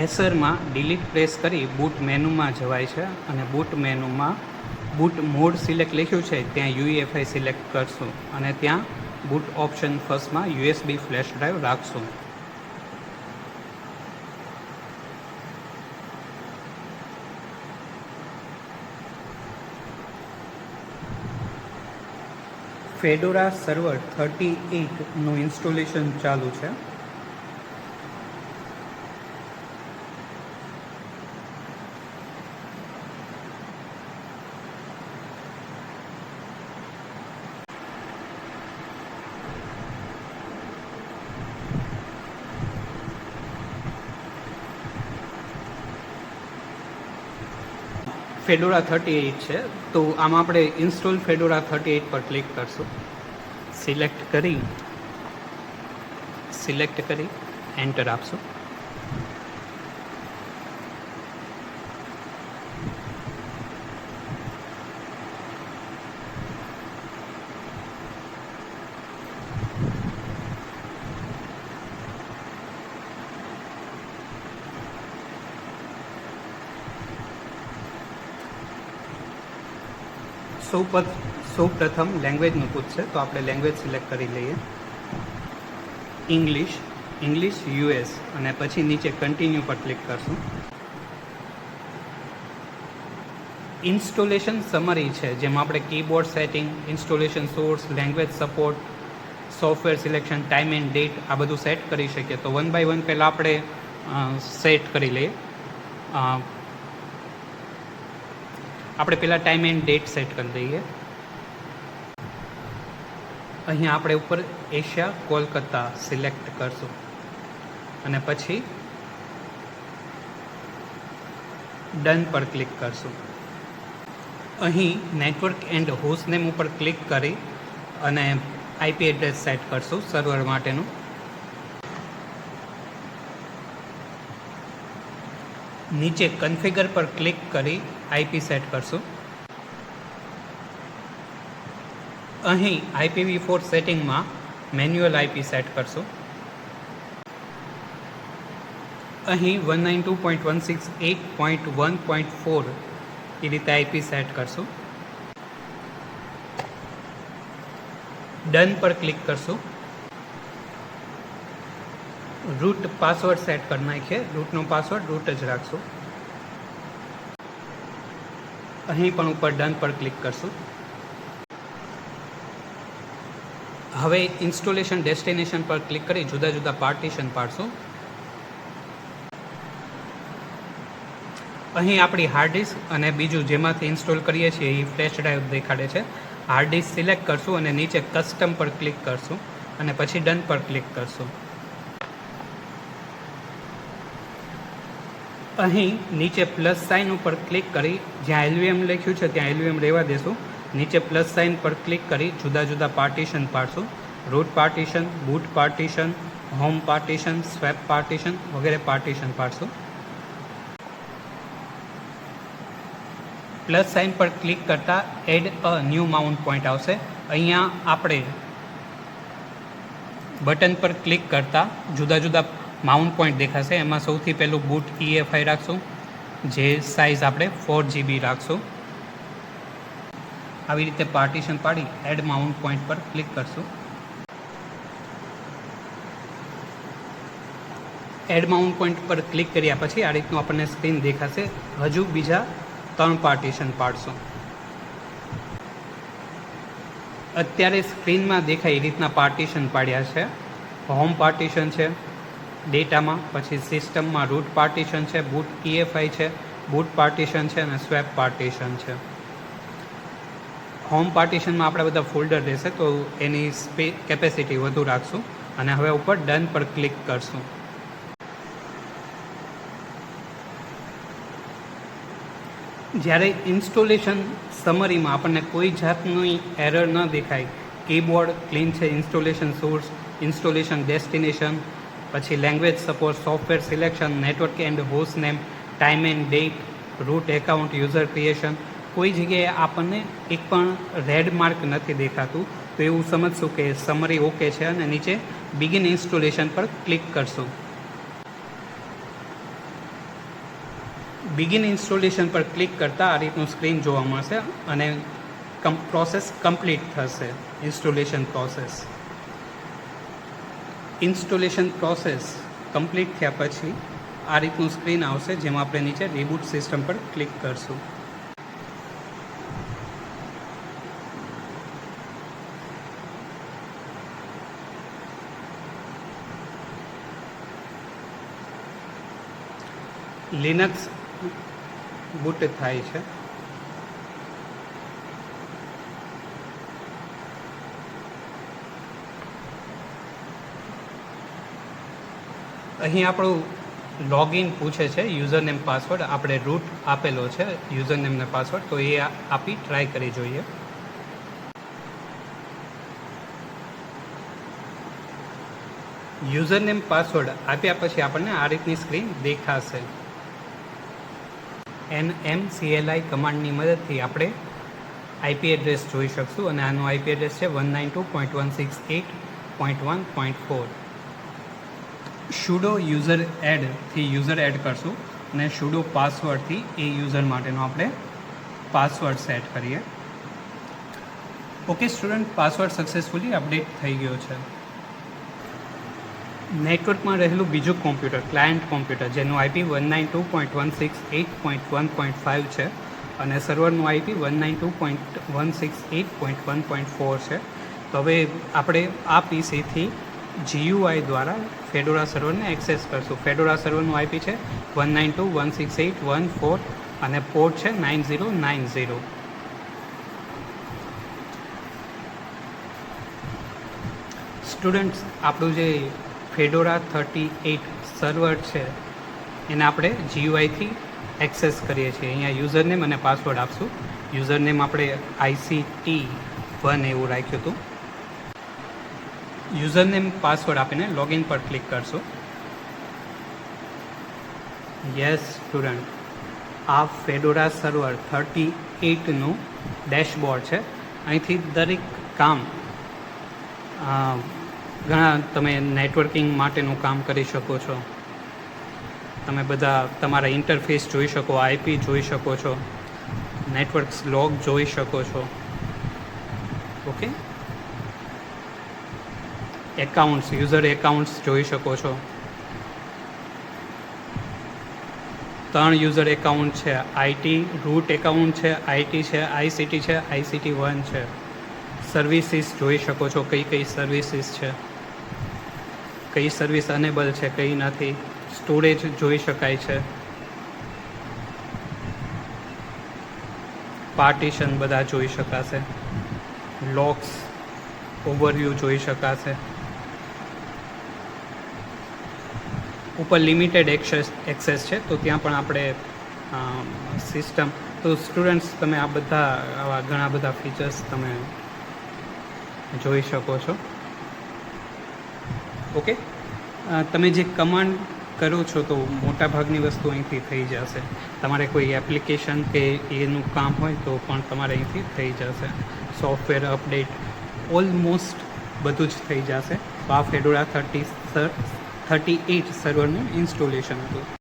એસરમાં delete press કરી boot મેનુમાં જવાય છે અને બૂટ મેનુમાં બૂટ મોડ સિલેક્ટ લખ્યું છે ત્યાં યુઈએફઆઈ સિલેક્ટ કરશું અને ત્યાં બૂટ ઓપ્શન ફર્સ્ટમાં યુએસબી ફ્લેશ ડ્રાઈવ રાખશું. ફેડોરા સર્વર 38નું ઇન્સ્ટોલેશન ચાલુ છે. ફેડોરા 38 છે તો આમાં આપણે ઇન્સ્ટોલ ફેડોરા 38 પર ક્લિક કરશું. સિલેક્ટ કરી એન્ટર આપશું. સૌ પ્રથમ લેંગ્વેજનું પૂછશે તો આપણે લેંગ્વેજ સિલેક્ટ કરી લઈએ. ઇંગ્લિશ યુએસ અને પછી નીચે કન્ટિન્યુ પર ક્લિક કરશું. ઇન્સ્ટોલેશન સમરી છે જેમાં આપણે keyboard setting, installation source, language support, software selection, time and date આ બધું સેટ કરી શકીએ. તો 1 by 1 પહેલાં આપણે સેટ કરી લઈએ. આપણે પહેલાં ટાઈમ એન્ડ ડેટ સેટ કરી દઈએ. અહીંયા આપણે ઉપર એશિયા કોલકાતા સિલેક્ટ કરશું અને પછી ડન પર ક્લિક કરશું. અહીં નેટવર્ક એન્ડ હોસ્ટ નેમ ઉપર ક્લિક કરી અને આઈપી એડ્રેસ સેટ કરશું સર્વર માટેનું. નીચે કન્ફિગર પર ક્લિક કરી આઈપી સેટ કરશું. અહીં IPv4 સેટિંગમાં મેન્યુઅલ આઈપી સેટ કરશું. અહીં 192.168.1.4 એ રીતે આઈપી સેટ કરશું. ડન પર ક્લિક કરશું. રૂટ પાસવર્ડ સેટ કરી નાખીએ. રૂટનો પાસવર્ડ રૂટ જ રાખશું. અહીં પણ ઉપર ડન પર ક્લિક કરશું. હવે ઇન્સ્ટોલેશન ડેસ્ટિનેશન પર ક્લિક કરી જુદા જુદા પાર્ટીશન પાડશું. અહીં આપણી હાર્ડ ડિસ્ક અને બીજું જેમાંથી ઇન્સ્ટોલ કરીએ છીએ એ ફ્લેશ ડ્રાઈવ દેખાડે છે. હાર્ડ ડિસ્ક સિલેક્ટ કરશું અને નીચે કસ્ટમ પર ક્લિક કરશું અને પછી ડન પર ક્લિક કરશું. અહીં નીચે પ્લસ સાઇન ઉપર ક્લિક કરી જ્યાં LVM લખ્યું છે ત્યાં LVM રહેવા દેશું. નીચે પ્લસ સાઇન પર ક્લિક કરી જુદા જુદા પાર્ટીશન પાડશું. Root partition, boot partition, home partition, swap partition વગેરે પાર્ટીશન પાડશું. પ્લસ સાઇન પર ક્લિક કરતાં add a new mount point આવશે. અહીંયા આપણે બટન પર ક્લિક કરતાં જુદા જુદા માઉન્ટ પોઈન્ટ દેખાશે. એમાં સૌથી પહેલું બૂટ EFI રાખશું જે સાઇઝ આપણે 4 GB રાખશું. આવી રીતે પાર્ટીશન પાડી એડ માઉન્ટ પોઈન્ટ પર ક્લિક કરશું. એડ માઉન્ટ પોઈન્ટ પર ક્લિક કર્યા પછી આ રીતનું આપણને સ્ક્રીન દેખાશે. હજુ બીજા 3 પાર્ટીશન પાડશું. અત્યારે સ્ક્રીનમાં દેખાય એ રીતના પાર્ટીશન પાડ્યા છે. હોમ પાર્ટીશન છે ડેટામાં, પછી સિસ્ટમમાં રૂટ પાર્ટીશન છે, બૂટ EFI છે, બૂટ પાર્ટીશન છે અને સ્વેપ પાર્ટીશન છે. હોમ પાર્ટીશનમાં આપણે બધા ફોલ્ડર રહેશે તો એની કેપેસિટી વધુ રાખશું અને હવે ઉપર ડન પર ક્લિક કરશું. જ્યારે ઇન્સ્ટોલેશન સમરીમાં આપણને કોઈ જાતની એરર ન દેખાય, કીબોર્ડ ક્લીન છે, ઇન્સ્ટોલેશન સોર્સ, ઇન્સ્ટોલેશન ડેસ્ટિનેશન, પછી language support, software selection, network and host name, time and date, root account, user creation, કોઈ જગ્યાએ આપણને એક પણ રેડ માર્ક નથી દેખાતું તો એવું સમજશું કે સમરી ઓકે છે અને નીચે બિગિન ઇન્સ્ટોલેશન પર ક્લિક કરશું. બિગિન ઇન્સ્ટોલેશન પર ક્લિક કરતાં આ રીતનું સ્ક્રીન જોવા મળશે અને પ્રોસેસ કમ્પ્લીટ થશે. ઇન્સ્ટોલેશન પ્રોસેસ કમ્પ્લીટ થયા પછી આ રીતનું સ્ક્રીન આવશે, જેમાં આપણે નીચે રીબૂટ સિસ્ટમ પર ક્લિક કરશું. લિનક્સ બૂટ થાય છે. અહીં આપણું લોગિન પૂછે છે, યુઝર નેમ પાસવર્ડ. આપણે રૂટ આપેલો છે યુઝર નેમ ને પાસવર્ડ, તો એ આપી ટ્રાય કરી જોઈએ. યુઝર નેમ પાસવર્ડ આપ્યા પછી આપણને આ રીતની સ્ક્રીન દેખાશે. NMCLI કમાન્ડની મદદથી આપણે આઈપી એડ્રેસ જોઈ શકશું અને આનું આઈપી એડ્રેસ છે 192.168.1.4. sudo યુઝર એડથી યુઝર એડ કરશું અને sudo પાસવર્ડથી એ યુઝર માટેનો આપણે પાસવર્ડ સેટ કરીએ. Okay student, password successfully update થઈ ગયો છે. નેટવર્કમાં રહેલું બીજું કોમ્પ્યુટર, ક્લાયન્ટ કોમ્પ્યુટર, જેનું આઈપી 192.168.1.5 છે અને સર્વરનું આઈપી 192.168.1.4 છે. તો હવે આપણે આ પીસીથી GUI દ્વારા ફેડોરા સર્વરને એક્સેસ કરશું. ફેડોરા સર્વરનું આઈપી છે 192.168.1.4 અને પોર્ટ છે 9090. સ્ટુડન્ટ્સ, આપણું જે ફેડોરા 38 સર્વર છે એને આપણે GUIથી એક્સેસ કરીએ છીએ. અહીંયા યુઝર નેમ અને પાસવર્ડ આપશું. યુઝર નેમ આપણે ICT1 એવું રાખ્યું હતું. યુઝર નેમ પાસવર્ડ આપીને લોગિન પર ક્લિક કરશો. યસ સ્ટુડન્ટ, આ ફેડોરા સર્વર 38નું ડેશબોર્ડ છે. અહીંથી દરેક કામ ઘણા તમે નેટવર્કિંગ માટેનું કામ કરી શકો છો. તમે બધા તમારા ઇન્ટરફેસ જોઈ શકો, આઈપી જોઈ શકો છો, નેટવર્ક્સ લોગ જોઈ શકો છો. ઓકે, એકાઉન્ટ્સ, યુઝર એકાઉન્ટ્સ જોઈ શકો છો. 3 યુઝર એકાઉન્ટ છે. IT રૂટ એકાઉન્ટ છે, IT છે, ICT છે, ICT1 છે. સર્વિસીસ જોઈ શકો છો, કઈ કઈ સર્વિસીસ છે, કઈ સર્વિસ અનેબલ છે, કઈ નથી. સ્ટોરેજ જોઈ શકાય છે. પાર્ટીશન બધા જોઈ શકાશે. લોક્સ ઓવરવ્યૂ જોઈ શકાશે. ઉપર લિમિટેડ એક્સેસ છે, તો ત્યાં પણ આપણે સિસ્ટમ. તો સ્ટુડન્ટ્સ, તમે આ બધા આવા ઘણા બધા ફીચર્સ તમે જોઈ શકો છો. ઓકે, તમે જે કમાન્ડ કરો છો તો મોટાભાગની વસ્તુ અહીંથી થઈ જશે. તમારે કોઈ એપ્લિકેશન કે એનું કામ હોય તો પણ તમારે અહીંથી થઈ જશે. સોફ્ટવેર અપડેટ ઓલમોસ્ટ બધું જ થઈ જશે. તો આ ફેડોરા 38 સર્વરનું ઇન્સ્ટોલેશન હતું.